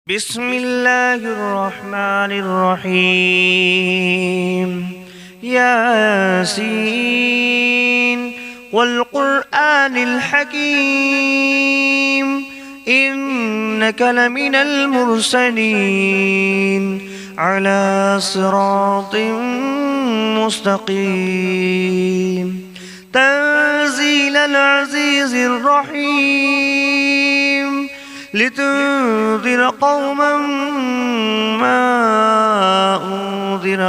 بسم الله الرحمن الرحيم ياسين والقرآن الحكيم إنك لمن المرسلين على صراط مستقيم تنزيل العزيز الرحيم لتنذر قوما ما أنذر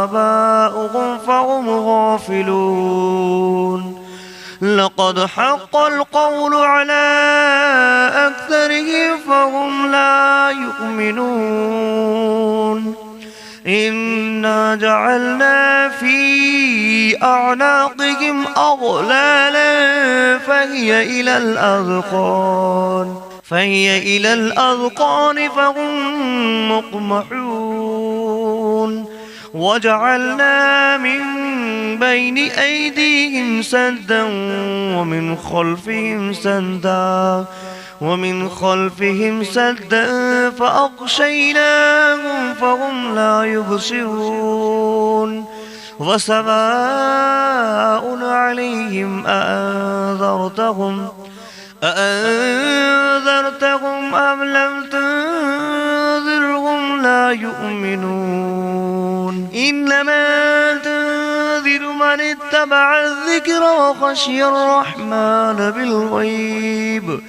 آباؤهم فهم غافلون لقد حق القول على أكثرهم فهم لا يؤمنون إنا جعلنا في أعناقهم أغلالا فهي إلى الأذقان فهم مقمحون وجعلنا من بين أيديهم سدا ومن خلفهم سدا فأغشيناهم فهم لا يبصرون وسواء عليهم أأنذرتهم أم لم تنذرهم لا يؤمنون إنما تنذر من اتبع الذكر وخشي الرحمن بالغيب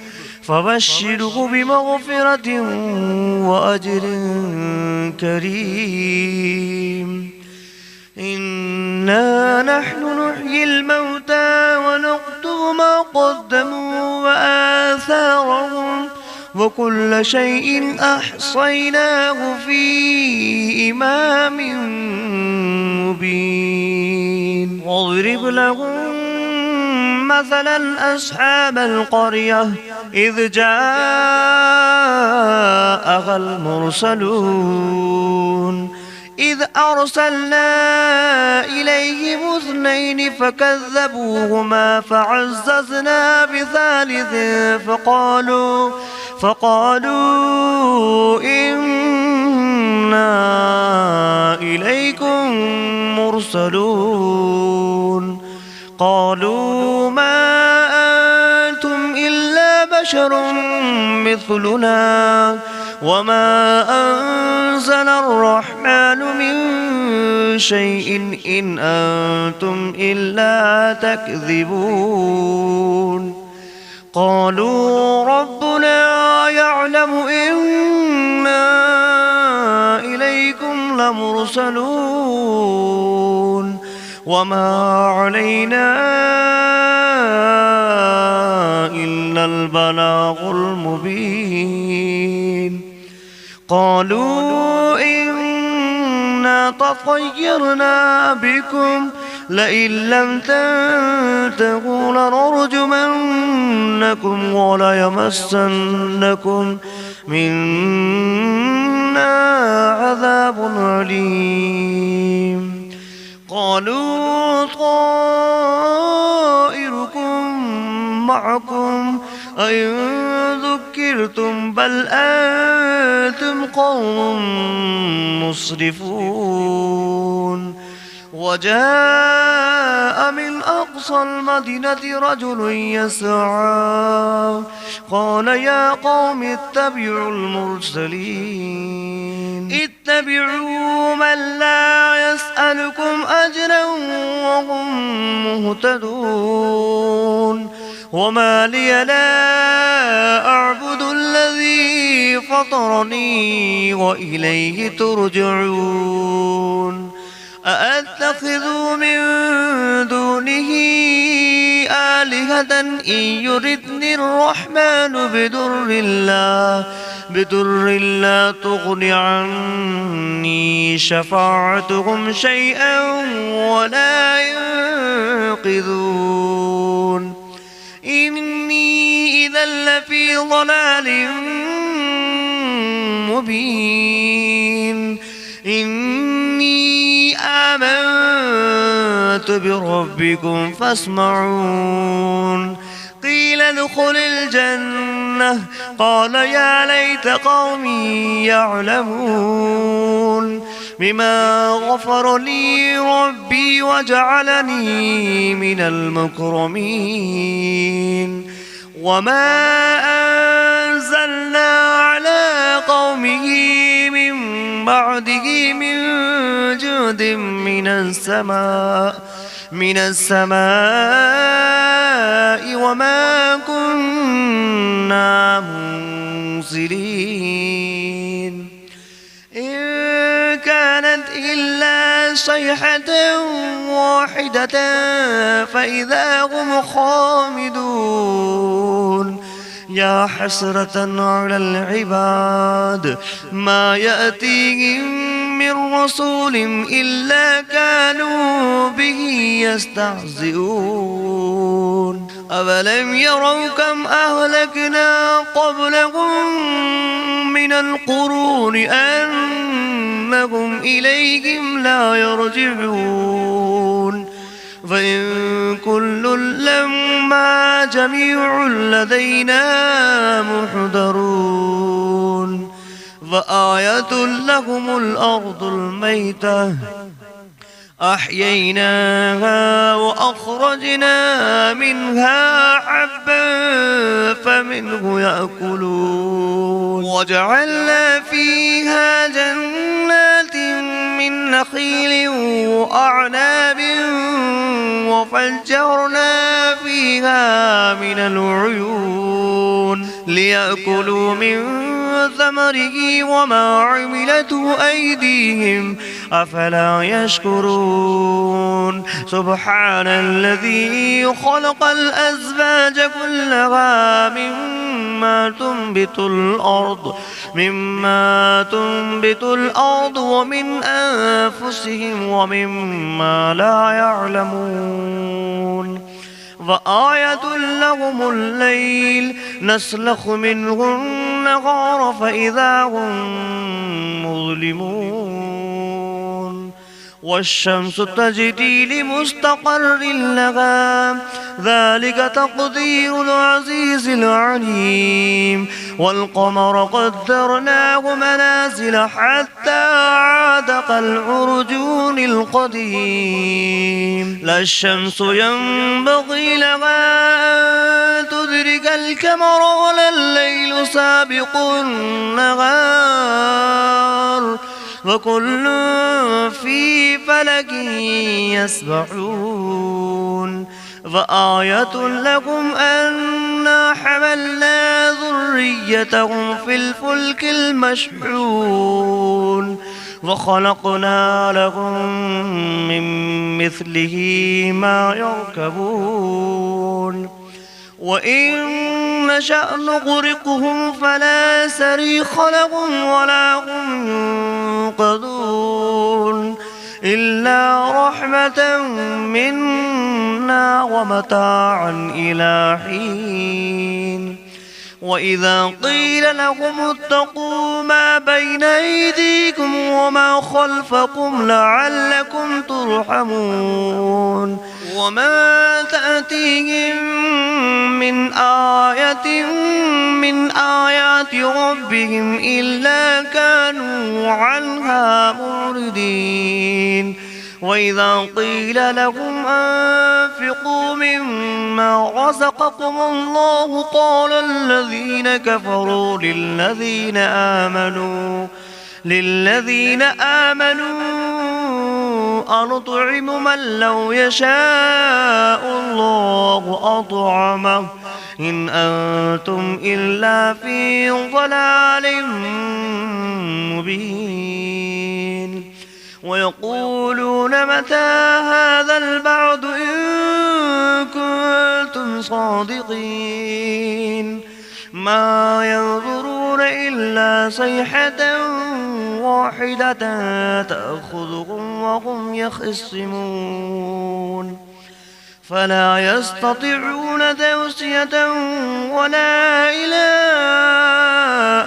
فبشره بمغفرة وأجر كريم إنا نحن نحيي الموتى ونكتب ما قدموا وآثارهم وكل شيء أحصيناه في إمام مبين واضرب لهم مثلا أصحاب القرية إذ جاءها المرسلون إذ أرسلنا إليهم 2 فكذبوهما فعززنا بثالث فقالوا إنا إليكم مرسلون قالوا ما أنتم إلا بشر مثلنا وما أنزل الرحمن من شيء إن أنتم إلا تكذبون قالوا ربنا يعلم إنا إليكم لمرسلون وما علينا إلا البلاغ المبين قالوا إنا تطيرنا بكم لئن لم تنتهوا لنرجمنكم وليمسنكم منا عذاب أليم قالوا طائركم معكم أئن ذكرتم بل أنتم قوم مسرفون وجاء من أقصى المدينة رجل يسعى قال يا قوم اتبعوا المرسلين اتبعوا من لا يسألكم أجرا وهم مهتدون وما لي لا أعبد الذي فطرني وإليه ترجعون أأتخذ من دونه آلهة إن يردني الرحمن بدر لا تغن عني شفاعتهم شيئا ولا ينقذون إني إذا لفي ضلال مبين إني آمنت بربكم فاسمعون قيل ادخل الجنة الجنة قال يا ليت قومي يعلمون بما غفر لي ربي وجعلني من المكرمين وما أنزلنا على قومه من بعده من جود من السماء وما كنا منزلين إن كانت إلا صيحة واحدة فإذا هم خامدون يا حسرة على العباد ما يأتيهم من رسول إلا كانوا به يستهزئون أولم يروا كم أهلكنا قبلهم من القرون أنهم إليهم لا يرجعون فإن كل لما جميع لدينا محضرون فآية لهم الأرض الميتة أحييناها وأخرجنا منها حبا فمنه يأكلون وجعلنا فيها جنات من نخيل وأعناب وفجرنا فيها من العيون ليأكلوا من ثمره وما عملته أيديهم أفلا يشكرون سبحان الذي خلق الأزواج كلها مما تنبت الأرض ومن أنفسهم ومما لا يعلمون وآية لهم الليل نسلخ منه النهار فإذا هم مظلمون والشمس تجري لمستقر لها ذلك تقدير العزيز العليم والقمر قدرناه منازل حتى عاد كالعرجون القديم لا الشمس ينبغي لها أن تدرك القمر ولا الليل سابق النهار وكل في فلك يسبحون وآية لكم أنا حملنا ذريتهم في الفلك المشحون وخلقنا لهم من مثله ما يركبون وإن نشأ نغرقهم فلا صريخ لهم ولا هم ينقذون إلا رحمة منا ومتاعا إلى حين وإذا قيل لهم اتقوا ما بين أيديكم وما خلفكم لعلكم ترحمون وما تأتيهم من آية من آيات ربهم إلا كانوا عنها معرضين وإذا قيل لهم أنفقوا مما رزقكم الله قال الذين كفروا للذين آمنوا أنطعم من لو يشاء الله أطعمه إن أنتم إلا في ضلال مبين ويقولون متى هذا البعد إن كنتم صادقين ما ينظرون إلا صيحة واحدة تأخذهم وهم يخصمون فلا يستطيعون توصية ولا إلى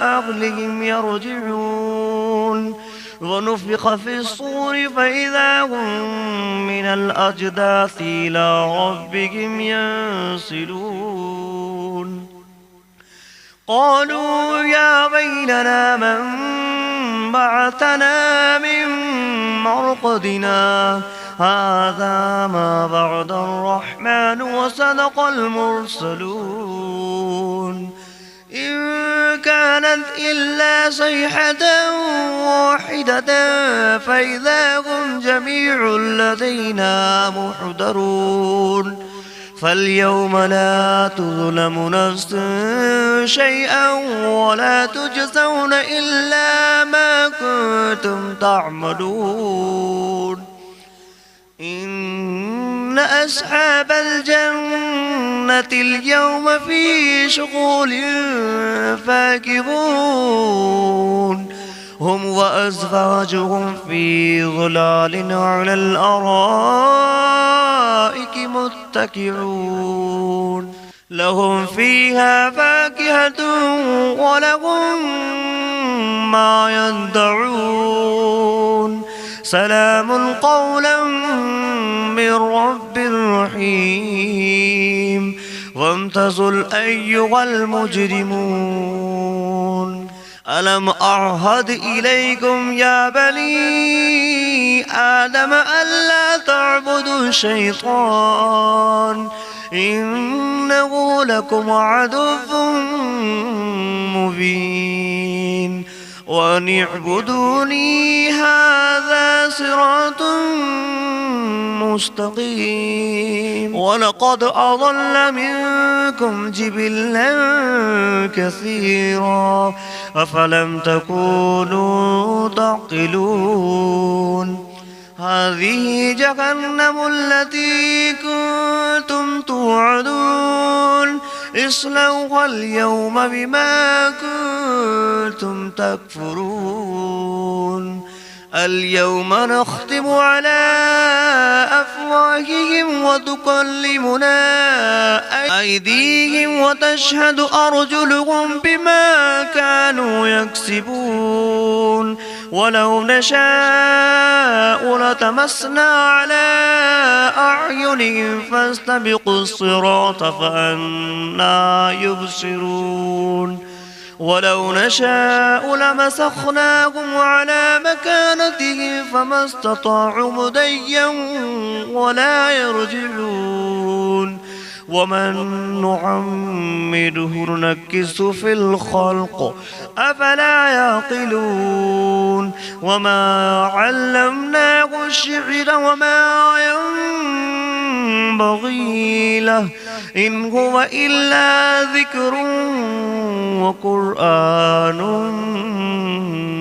أهلهم يرجعون ونفخ في الصور فإذا هم من الأجداث إلى ربهم ينسلون قالوا يا ويلنا من بعثنا من مرقدنا هذا ما بعد الرحمن وصدق المرسلون إن كانت إلا صيحة واحدة فإذا هم جميع لدينا محضرون فاليوم لا تظلم نفس شيئا ولا تجزون إلا ما كنتم تعملون إن أصحاب الجنة اليوم في شغل فاكهون هم وأزواجهم في ظلال على الأرائك متكئون لهم فيها فاكهة ولهم ما يدعون سلام قولا من رب رحيم وامتازوا أيها المجرمون ألم أعهد إليكم يا بني آدم ألا تعبدوا الشيطان إنه لكم عدو مبين وأن اعبدوني هذا صراط مستقيم ولقد أضل منكم جبلا كثيرا أفلم تكونوا تعقلون هذه جهنم التي كنتم توعدون اصلوها اليوم بما كنتم تكفرون اليوم نختم على أفواههم وتكلمنا أيديهم وتشهد أرجلهم بما كانوا يكسبون ولو نشاء لتمسنا على أعينهم فاستبقوا الصراط فأنى يبصرون ولو نشاء لمسخناهم على مكانتهم فما استطاعوا مضيا ولا يرجعون ومن نعمره ننكسه في الخلق أفلا يعقلون وما علمناه الشعر وما ينبغي له إن هو إلا ذكر وقرآن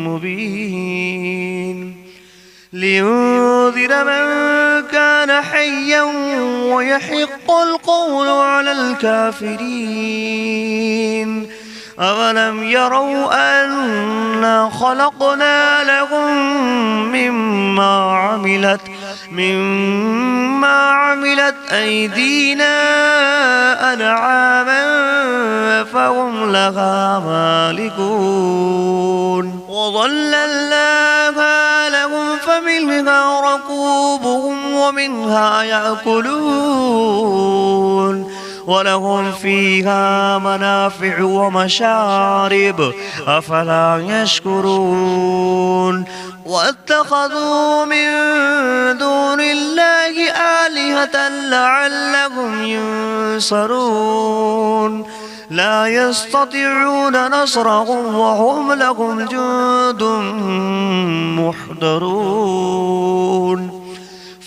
مبين لينذر من كان حيا ويحق القول على الكافرين أولم يروا أنا خلقنا لهم مما عملت أيدينا أنعاما فهم لها مالكون وظللناها لهم فمنها ركوبهم ومنها يأكلون ولهم فيها منافع ومشارب أفلا يشكرون واتخذوا من دون الله آلهة لعلهم ينصرون لا يستطيعون نصرهم وهم لهم جند محضرون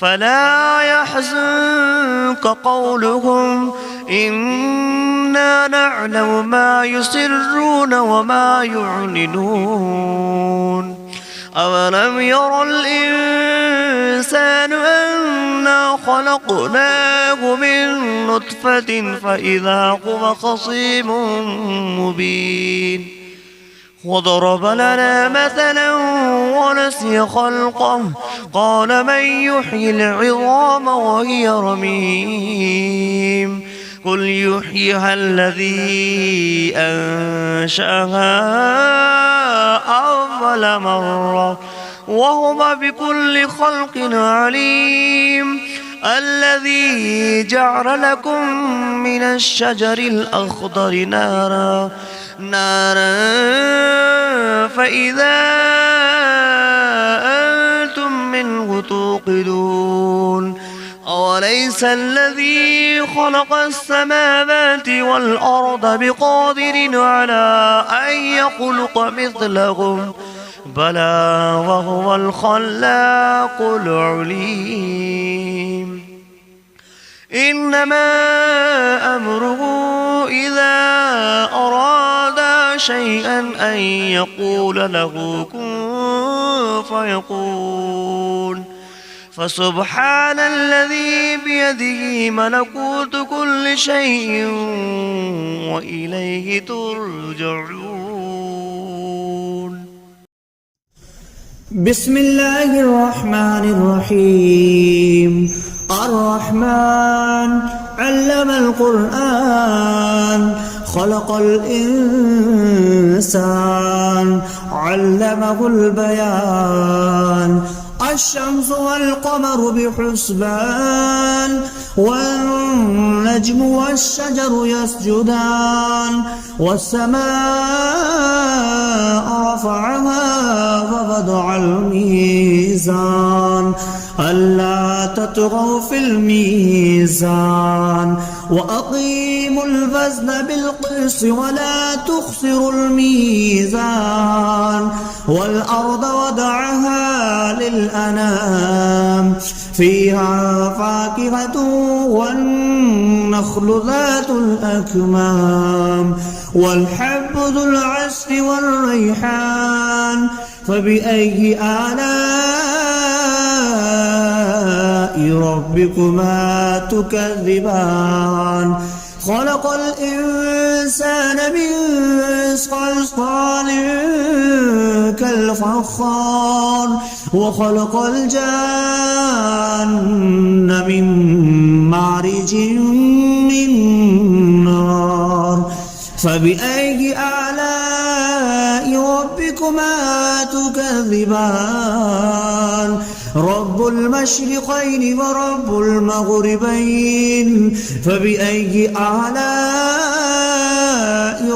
فلا يحزنك قولهم إنا نعلم ما يسرون وما يعلنون أولم ير الإنسان أنا خلقناه من نطفة فإذا هو خصيم مبين وضرب لنا مثلا ونسي خلقه قال من يحيي العظام وهي رميم قل يحييها الذي أنشأها أول مرة وهو بكل خلق عليم الذي جعل لكم من الشجر الأخضر نارا فإذا أنتم منه توقدون أوليس الذي خلق السماوات والأرض بقادر على أن يخلق مثلهم بلى وهو الخلاق العليم إنما أمره إذا أراد شيئا أن يقول له كن فيكون فسبحان الذي بيده ملكوت كل شيء وإليه ترجعون. بسم الله الرحمن الرحيم. الرحمن علم القرآن خلق الإنسان علمه البيان الشمس والقمر بحسبان والنجم والشجر يسجدان والسماء رفعها ووضع الميزان ألا تطغوا في الميزان وأقيموا الوزن بالقسط ولا تخسروا الميزان والأرض وضعها للأنام فيها فاكهة والنخل ذات الأكمام والحب ذو العصف والريحان فبأي آلاء ربكما تكذبان خلق الإنسان من صلصال كالفخار وخلق الجان من مارج من نار فبأي آلاء ربكما تكذبان رب المشرقين ورب المغربين فبأي آلاء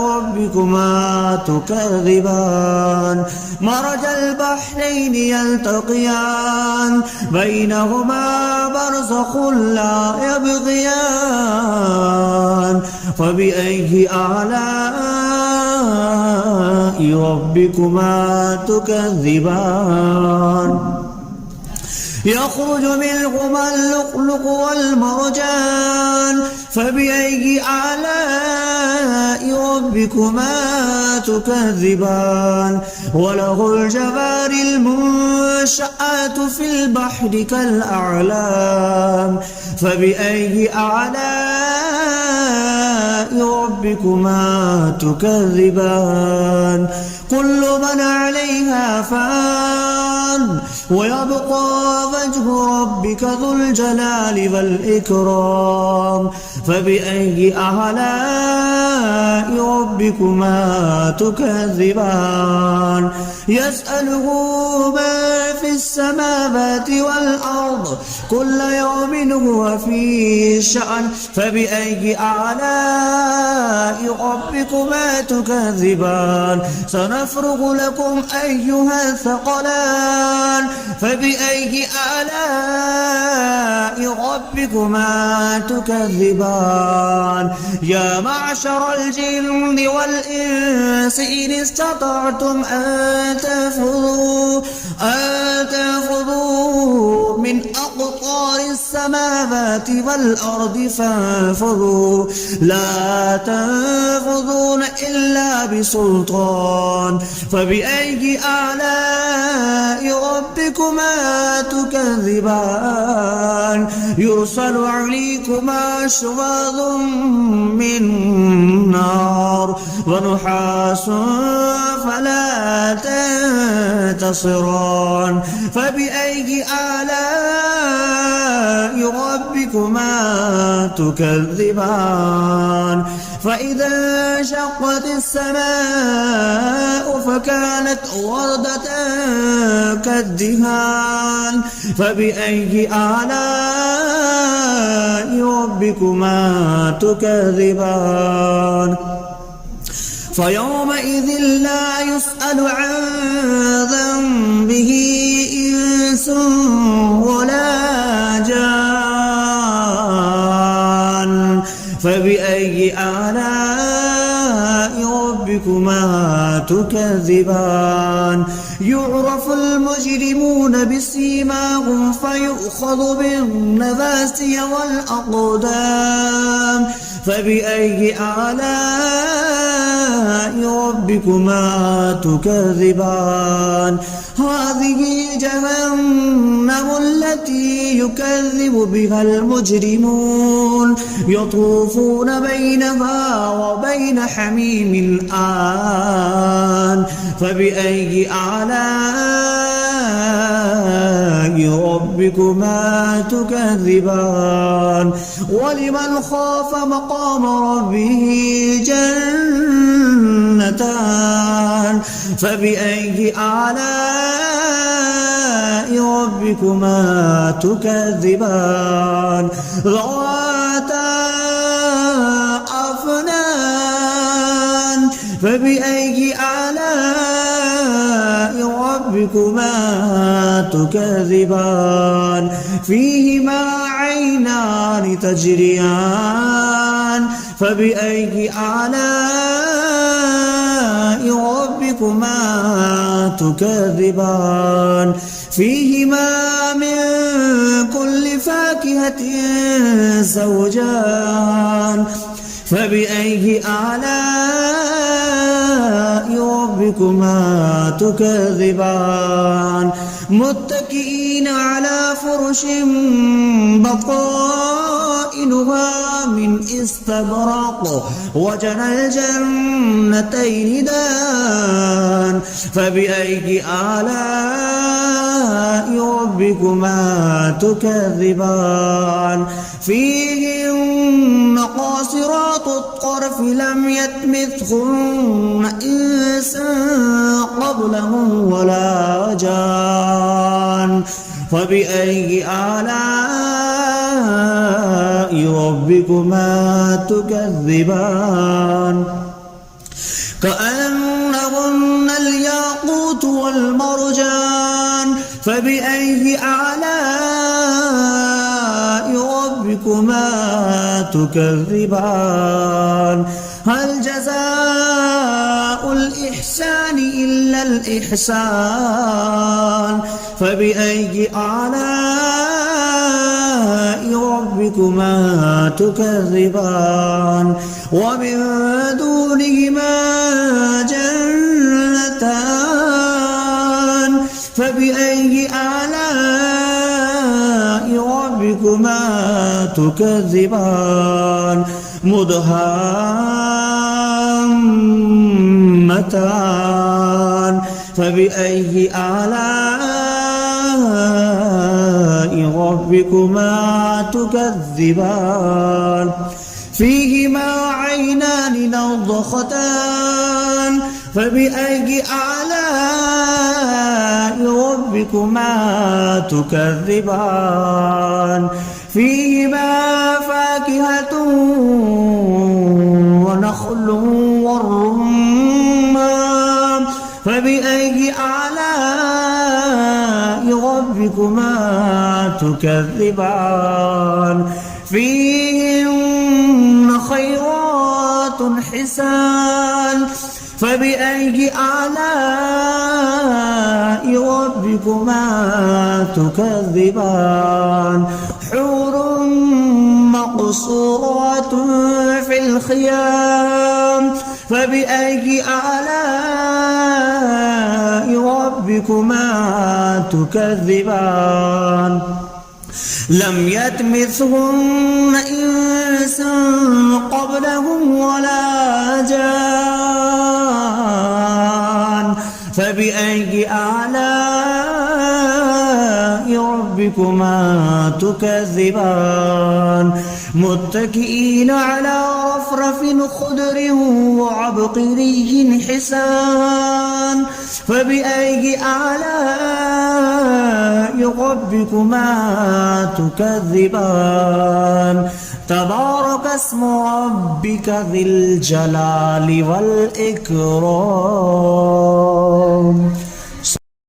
ربكما تكذبان مرج البحرين يلتقيان بينهما برزخ لا يبغيان فبأي آلاء ربكما تكذبان يخرج منهما اللؤلؤ والمرجان فبأي آلاء ربكما تكذبان وله الجوار المنشآت في البحر كالأعلام فبأي آلاء ربكما تكذبان كل من عليها فان ويبقى وجه ربك ذو الجلال والإكرام فبأي آلاء ربكما تكذبان يسأله ما في السماوات والأرض كل يوم هو في شأن فبأي آلاء ربكما تكذبان سنفرغ لكم أيها الثقلان فبأي آلاء ربكما تكذبان يا معشر الجن والإنس إن استطعتم أن تنفذوا من أقطار السماوات والأرض فانفذوا لا تنفذون إلا بسلطان فبأي آلاء ربكما تكذبان يرسل عليكما شواظ من نار ونحاس فلا تنتصران فبأي آلاء ربكما تكذبان فإذا انشقت السماء فكانت وردة كالدهان فبأي آلاء ربكما تكذبان فيومئذ لا يسأل عن ذنبه إنس ولا جان فبأي آلاء ربكما تكذبان يعرف المجرمون بسيماهم فيؤخذ بالنواسي والأقدام فبأي آلاء ربكما تكذبان هذه جهنم التي يكذب بها المجرمون يطوفون بينها وبين حميم آن فبأي آلاء ربكما تكذبان ولمن خاف مقام ربه جنتان فبأي آلاء ربكما تكذبان ذواتا أفنان فبأي آلاء ربكما تكذبان فيهما عينان تجريان فبأي آلاء ربكما تكذبان فيهما من كل فاكهة زوجان فبأي آلاء ربكما تكذبان متكئين على فرش بطائنها من استبرق وجنى الجنتين دان فبأي آلاء ربكما تكذبان فيهن قاصرات الطرف لم يطمثهن إنس قبلهم ولا جان فبأي آلاء ربكما تكذبان كأنهن الياقوت والمرجان فبأي آلاء ربكما تكذبان هل جزاء الإحسان إلا الإحسان فبأي آلاء ربكما تكذبان ومن دونهما جنتان فبأي آلاء ربكما تكذبان مدهامتان فبأي آلاء ربكما تكذبان فيهما عينان نضختان فبأي آلاء ربكما تكذبان فيهما فاكهة ونخل والرمان فبأي آلاء ربكما تكذبان فيهن خيرات حسان فبأي آلاء ربكما تكذبان حور مقصورات في الخيام فبأي آلاء ربكما تكذبان لم يطمثهن إنس قبلهم ولا جان فبأي آلاء ربكما تكذبان متكئين على رفرف خضر وعبقري حسان فبأي آلاء ربكما تكذبان تبارك اسم ربك ذي الجلال والإكرام.